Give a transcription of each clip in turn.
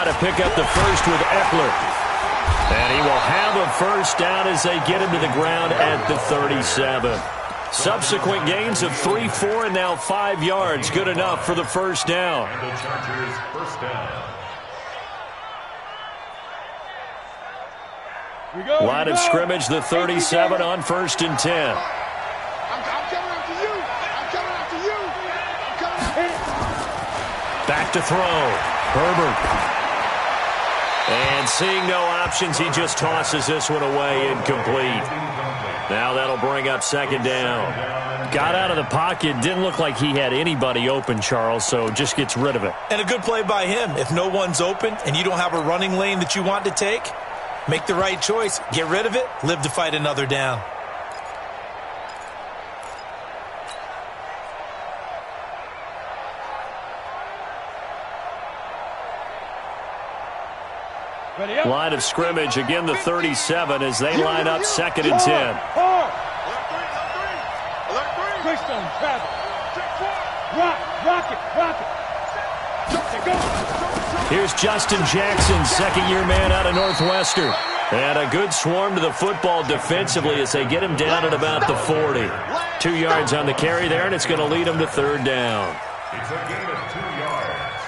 try to pick up the first with Eckler. And he will have a first down as they get him to the ground at the 37. Subsequent gains of 3, 4, and now 5 yards. Good enough for the first down. And the Chargers first down. Line of scrimmage, the 37 on 1st and 10. I'm coming after you. I'm coming after you. I'm coming after you. Back to throw. Herbert. And seeing no options, he just tosses this one away, incomplete. Now that'll bring up 2nd down. Got out of the pocket. Didn't look like he had anybody open, Charles, so just gets rid of it. And a good play by him. If no one's open and you don't have a running lane that you want to take, make the right choice. Get rid of it. Live to fight another down. Line of scrimmage, again the 37 as they line up 2nd and 10. Here's Justin Jackson, 2nd-year man out of Northwestern. And a good swarm to the football defensively as they get him down at about the 40. 2 yards on the carry there, and it's going to lead him to 3rd down. It's a gain of 2 yards,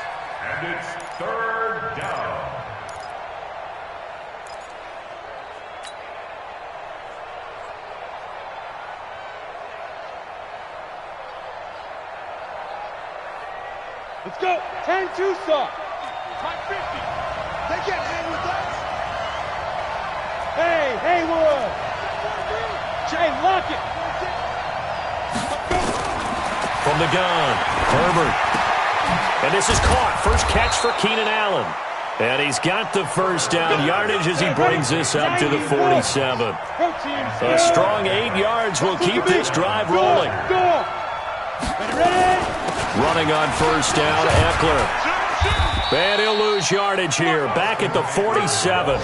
and it's 3rd down. Let's go. 10-2 stop. 50. They can't hang with us. Hey, Haywood. Jay, lock it. From the gun, Herbert. And this is caught. First catch for Keenan Allen. And he's got the first down yardage as he brings this up to the 47. A strong 8 yards will keep this drive rolling. Running on first down, Eckler. And he'll lose yardage here. Back at the 47.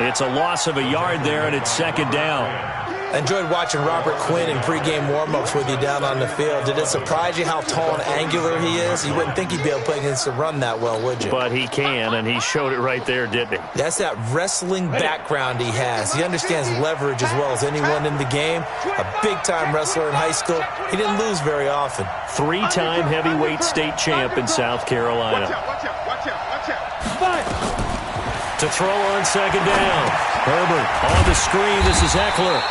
It's a loss of a yard there, and it's 2nd down. I enjoyed watching Robert Quinn in pregame warm-ups with you down on the field. Did it surprise you how tall and angular he is? You wouldn't think he'd be able to play against the run that well, would you? But he can, and he showed it right there, didn't he? That's that wrestling background he has. He understands leverage as well as anyone in the game. A big-time wrestler in high school. He didn't lose very often. 3-time heavyweight state champ in South Carolina. Watch out, watch out, watch out, watch out. To throw on 2nd down. Herbert on the screen. This is Eckler.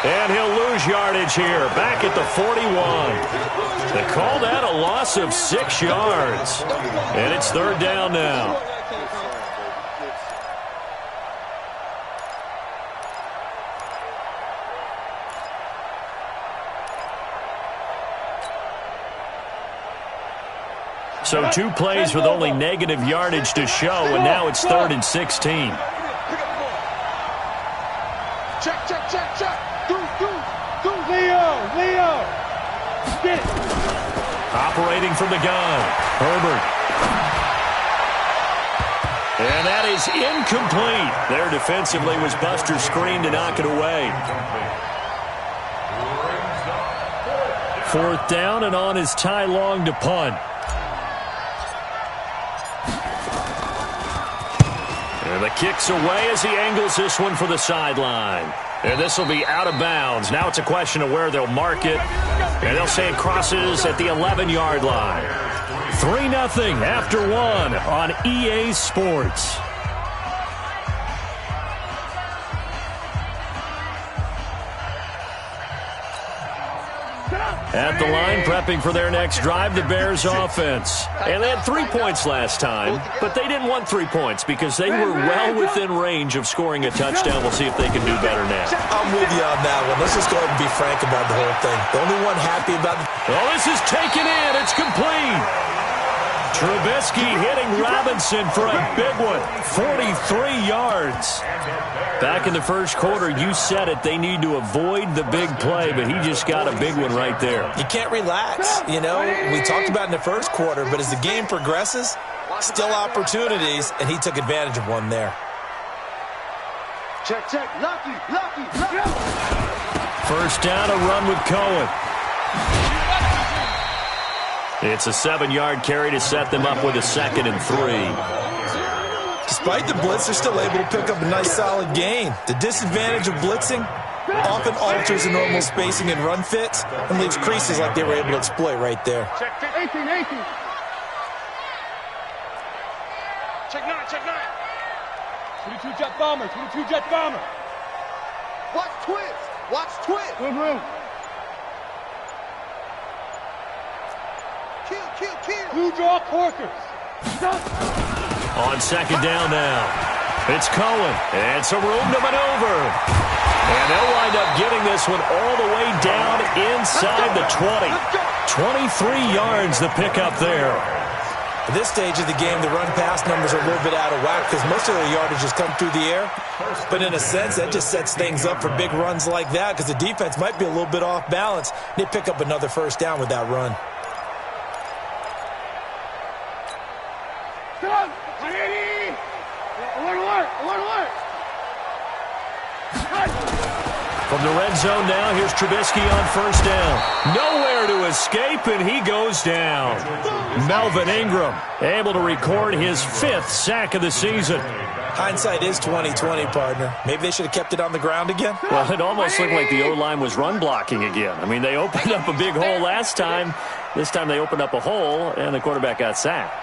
And he'll lose yardage here. Back at the 41. They call that a loss of 6 yards. And it's 3rd down now. So 2 plays with only negative yardage to show, and now it's 3rd and 16. Check, check, check, check. Leo. Get it. Operating from the gun. Herbert. And that is incomplete. There defensively was Buster's screen to knock it away. 4th down, and on is Ty Long to punt. And the kick's away as he angles this one for the sideline. And this will be out of bounds. Now it's a question of where they'll mark it. And they'll say it crosses at the 11-yard line. 3-0 after 1 on EA Sports. At the line, prepping for their next drive, the Bears offense. And they had 3 points last time, but they didn't want 3 points because they were well within range of scoring a touchdown. We'll see if they can do better now. I'm with you on that one. Let's just go ahead and be frank about the whole thing. The only one happy about it. Oh, this is taken in. It's complete. Trubisky hitting Robinson for a big one. 43 yards. Back in the first quarter, you said it. They need to avoid the big play, but he just got a big one right there. You can't relax. You know, we talked about in the first quarter, but as the game progresses, still opportunities, and he took advantage of one there. Check, check. Lucky. First down, a run with Cohen. It's a 7-yard carry to set them up with a 2nd and 3. despite the blitz, they're still able to pick up a nice solid gain. The disadvantage of blitzing often alters the normal spacing and run fits and leaves creases like they were able to exploit right there. Check 18, 18. Check 9, check 9. 22 jet bomber, 22 jet bomber. Watch twist. Watch twist. Good room. Kill. Blue draw corkers. On second down now. It's Cohen. It's a room to maneuver. And they'll wind up getting this one all the way down inside the 20. 23 yards the pickup there. At this stage of the game, the run-pass numbers are a little bit out of whack because most of their yardage has come through the air. But in a sense, that just sets things up for big runs like that because the defense might be a little bit off balance. They pick up another first down with that run. From the red zone now, here's Trubisky on first down. Nowhere to escape, and he goes down. Melvin Ingram able to record his 5th sack of the season. Hindsight is 20/20, partner. Maybe they should have kept it on the ground again. Well, it almost looked like the O-line was run blocking again. I mean, they opened up a big hole last time. This time they opened up a hole, and the quarterback got sacked.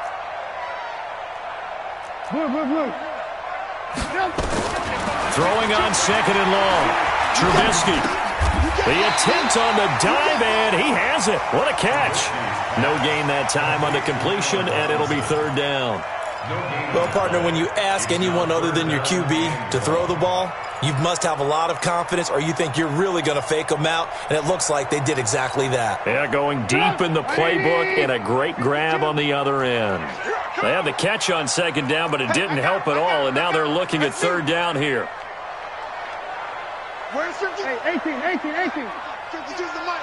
Throwing on second and long. Trubisky. The attempt on the dive, and he has it. What a catch. No gain that time on the completion, and it'll be third down. Well, partner, when you ask anyone other than your QB to throw the ball, you must have a lot of confidence or you think you're really going to fake them out, and it looks like they did exactly that. Yeah, going deep in the playbook and a great grab on the other end. They had the catch on second down, but it didn't help at all, and now they're looking at third down here. Where's 50? Hey, 18. 52's the mic.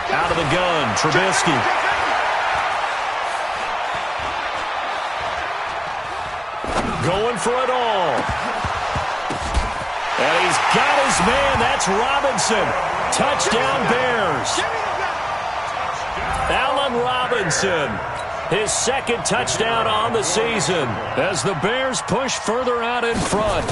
Out of the gun, Trubisky. Going for it all. And he's got his man. That's Robinson. Touchdown Bears. Allen Robinson. His 2nd touchdown on the season as the Bears push further out in front.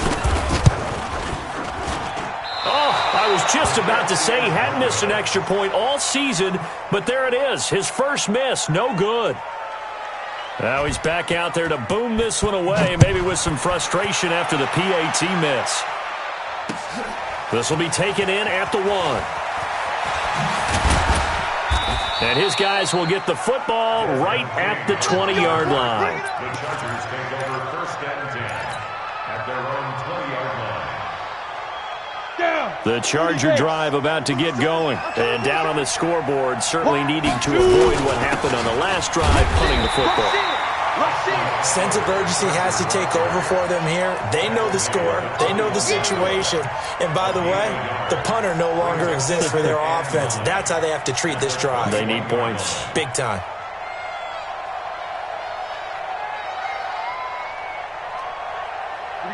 Oh, I was just about to say he hadn't missed an extra point all season, but there it is. His first miss, no good. Now he's back out there to boom this one away, maybe with some frustration after the PAT miss. This will be taken in at the 1. And his guys will get the football right at the 20-yard line. The Chargers take over first and 10 at their own 20-yard line. The Charger drive about to get going. And down on the scoreboard, certainly needing to avoid what happened on the last drive, punting the football. Sense of urgency has to take over for them here. They know the score. They know the situation. And by the way, the punter no longer exists for their offense. That's how they have to treat this drive. They need points. Big time.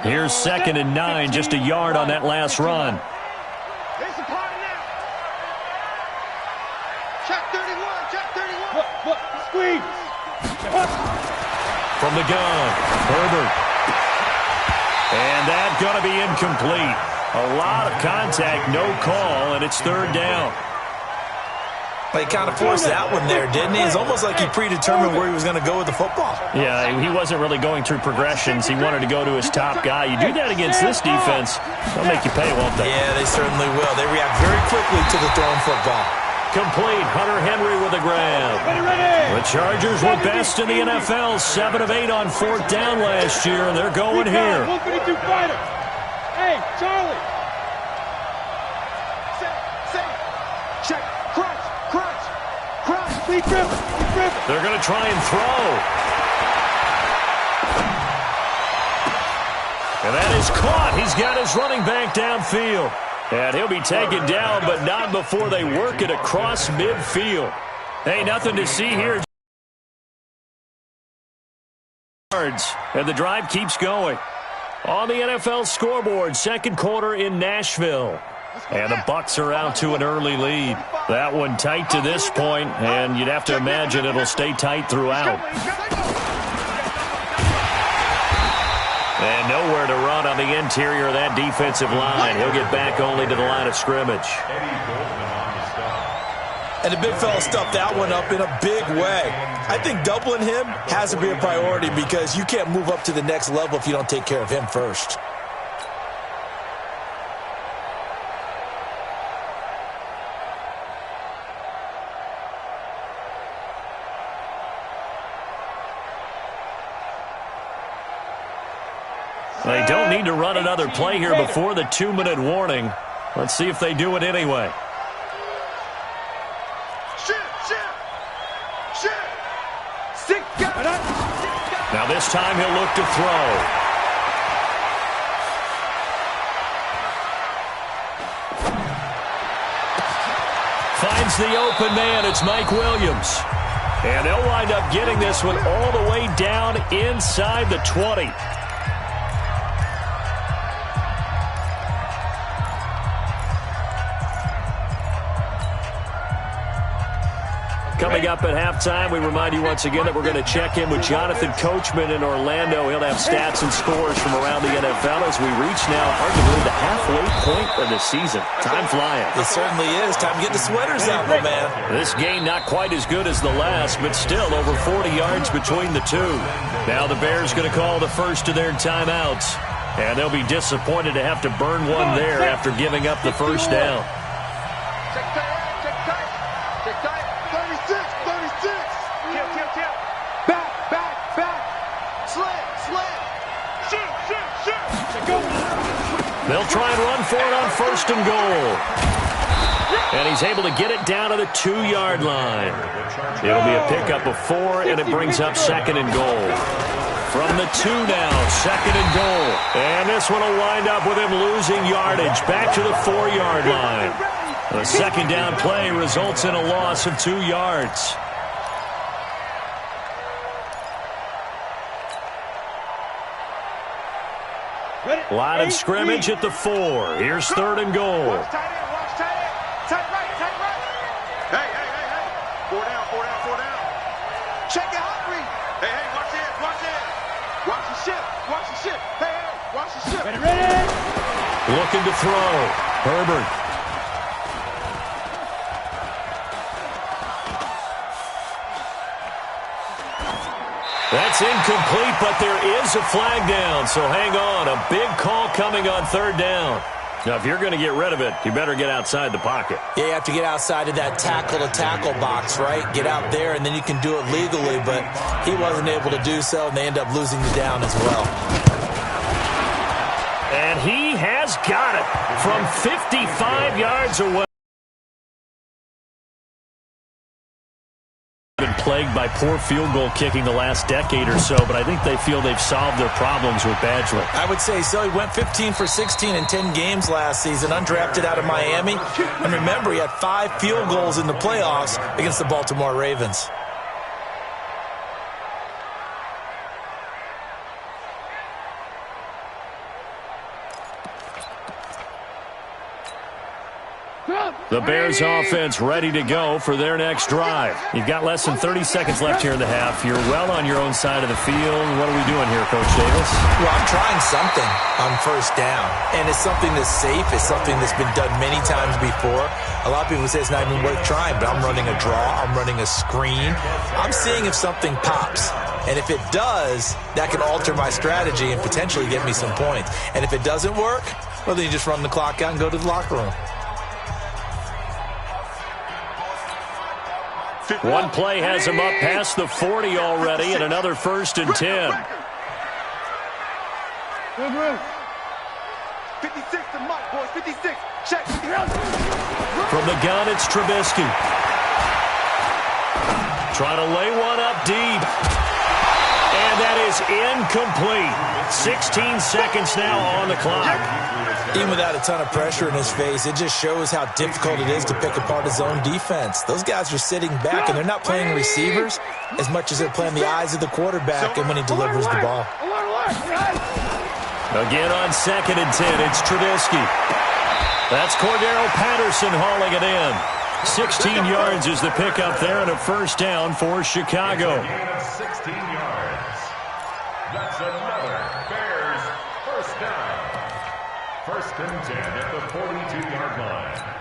Here's 2nd and 9, just a yard on that last run. It's a party now. Check 31. Check 31. Squeeze. From the gun, Herbert. And that's going to be incomplete. A lot of contact, no call, and it's third down. He kind of forced that one there, didn't he? It's almost like he predetermined where he was going to go with the football. Yeah, he wasn't really going through progressions. He wanted to go to his top guy. You do that against this defense, they'll make you pay, won't they? Yeah, they certainly will. They react very quickly to the thrown football. Complete. Hunter Henry with a grab. The Chargers were best in the NFL, 7 of 8 on 4th down last year, and they're going here. 152 fighter. Hey, Charlie. Check. Crunch. Speed dribble. They're going to try and throw. And that is caught. He's got his running back downfield. And he'll be taken down, but not before they work it across midfield. Hey, nothing to see here. And the drive keeps going. On the NFL scoreboard, 2nd quarter in Nashville. And the Bucks are out to an early lead. That one tight to this point, and you'd have to imagine it'll stay tight throughout. And nowhere to run on the interior of that defensive line. He'll get back only to the line of scrimmage. And the big fella stuffed that one up in a big way. I think doubling him has to be a priority because you can't move up to the next level if you don't take care of him first. They don't need to run another play here before the 2-minute warning. Let's see if they do it anyway. Now this time he'll look to throw. Finds the open man. It's Mike Williams. And they'll wind up getting this one all the way down inside the 20. Coming up at halftime, we remind you once again that we're going to check in with Jonathan Coachman in Orlando. He'll have stats and scores from around the NFL as we reach now, arguably, the halfway point of the season. Time flying. It certainly is. Time to get the sweaters out, my man. This game not quite as good as the last, but still over 40 yards between the two. Now the Bears going to call the first of their timeouts. And they'll be disappointed to have to burn one there after giving up the first down. They'll try and run for it on 1st and goal. And he's able to get it down to the 2-yard line. It'll be a pickup of 4, and it brings up 2nd and goal. From the 2 now, 2nd and goal. And this one will wind up with him losing yardage back to the 4-yard line. The 2nd down play results in a loss of 2 yards. Line of scrimmage at the 4. Here's 3rd and goal. Watch tight end, watch tight end. Tight right, tight right. Hey. 4 down. Check it out, read. Hey, watch this. Watch the ship. Hey, watch the ship. Ready. Looking to throw. Herbert. That's incomplete, but there is a flag down, so hang on. A big call coming on 3rd down. Now, if you're going to get rid of it, you better get outside the pocket. Yeah, you have to get outside of that tackle-to-tackle box, right? Get out there, and then you can do it legally, but he wasn't able to do so, and they end up losing the down as well. And he has got it from 55 yards away. Been plagued by poor field goal kicking the last decade or so, but I think they feel they've solved their problems with Badgley. I would say so. He went 15 for 16 in 10 games last season, undrafted out of Miami. And remember, he had 5 field goals in the playoffs against the Baltimore Ravens. The Bears offense ready to go for their next drive. You've got less than 30 seconds left here in the half. You're well on your own side of the field. What are we doing here, Coach Davis? Well, I'm trying something on 1st down. And it's something that's safe. It's something that's been done many times before. A lot of people say it's not even worth trying, but I'm running a draw. I'm running a screen. I'm seeing if something pops. And if it does, that can alter my strategy and potentially get me some points. And if it doesn't work, well, then you just run the clock out and go to the locker room. One play has him up past the 40 already, and another 1st and 10. 56 to Mike, boys. 56. Check. From the gun, it's Trubisky. Trying to lay one up deep. And that is incomplete. 16 seconds now on the clock. Even without a ton of pressure in his face, it just shows how difficult it is to pick apart his own defense. Those guys are sitting back, and they're not playing receivers as much as they're playing the eyes of the quarterback and when he delivers the ball. Again on 2nd and 10, it's Trubisky. That's Cordero Patterson hauling it in. 16 yards is the pickup there, and a 1st down for Chicago. Gain of 16 yards. That's another Bears down. First and 10 at the 42-yard line.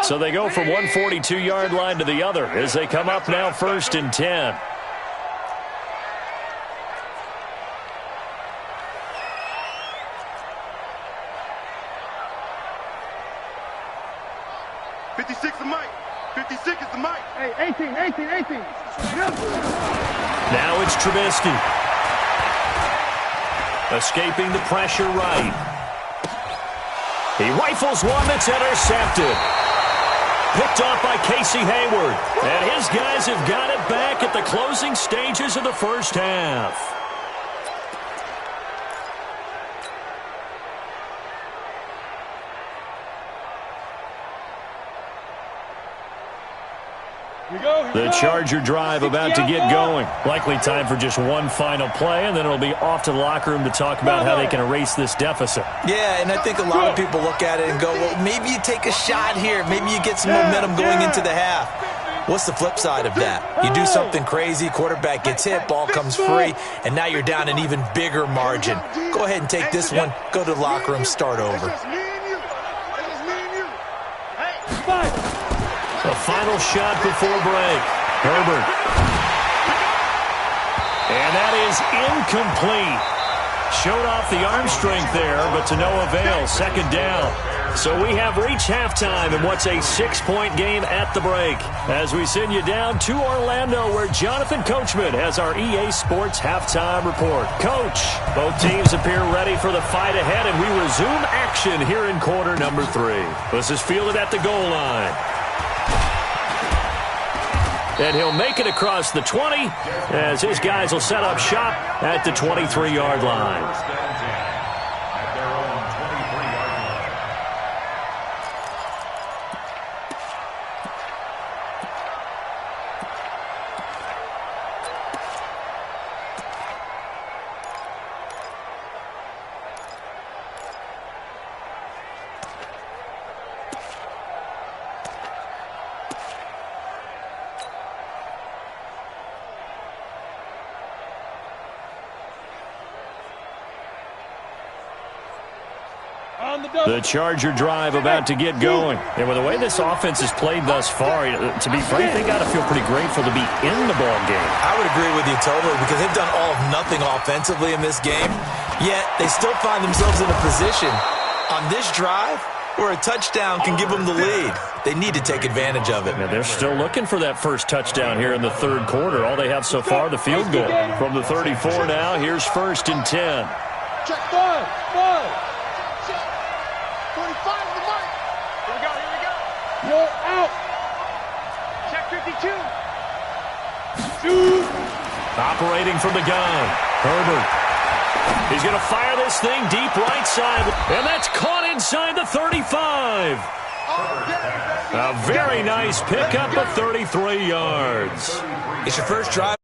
So they go from one 42-yard line to the other as they come up now first and 10. Hey, 18. Now it's Trubisky. Escaping the pressure right. He rifles one that's intercepted. Picked off by Casey Hayward. And his guys have got it back at the closing stages of the first half. The Charger drive about to get going. Likely time for just one final play, and then it'll be off to the locker room to talk about how they can erase this deficit. Yeah, and I think a lot of people look at it and go, well, maybe you take a shot here. Maybe you get some momentum going into the half. What's the flip side of that? You do something crazy, quarterback gets hit, ball comes free, and now you're down an even bigger margin. Go ahead and take this one, go to the locker room, start over. The final shot before break. Herbert. And that is incomplete. Showed off the arm strength there, but to no avail. Second down. So we have reached halftime in what's a 6-point game at the break. As we send you down to Orlando, where Jonathan Coachman has our EA Sports halftime report. Coach, both teams appear ready for the fight ahead, and we resume action here in quarter number 3. This is fielded at the goal line. And he'll make it across the 20 as his guys will set up shop at the 23-yard line. First and 10 at their own 23-yard line. The Charger drive about to get going. And with the way this offense has played thus far, to be frank, they got to feel pretty grateful to be in the ball game. I would agree with you totally because they've done all of nothing offensively in this game, yet they still find themselves in a position on this drive where a touchdown can give them the lead. They need to take advantage of it. And they're still looking for that first touchdown here in the third quarter. All they have so far, the field goal. From the 34 now, here's first and 10. Check five. 25 on the mark. Here we go. You're out. Check 52. Operating from the gun. Herbert. He's going to fire this thing deep right side. And that's caught inside the 35. A very nice pickup of 33 yards. It's your first drive.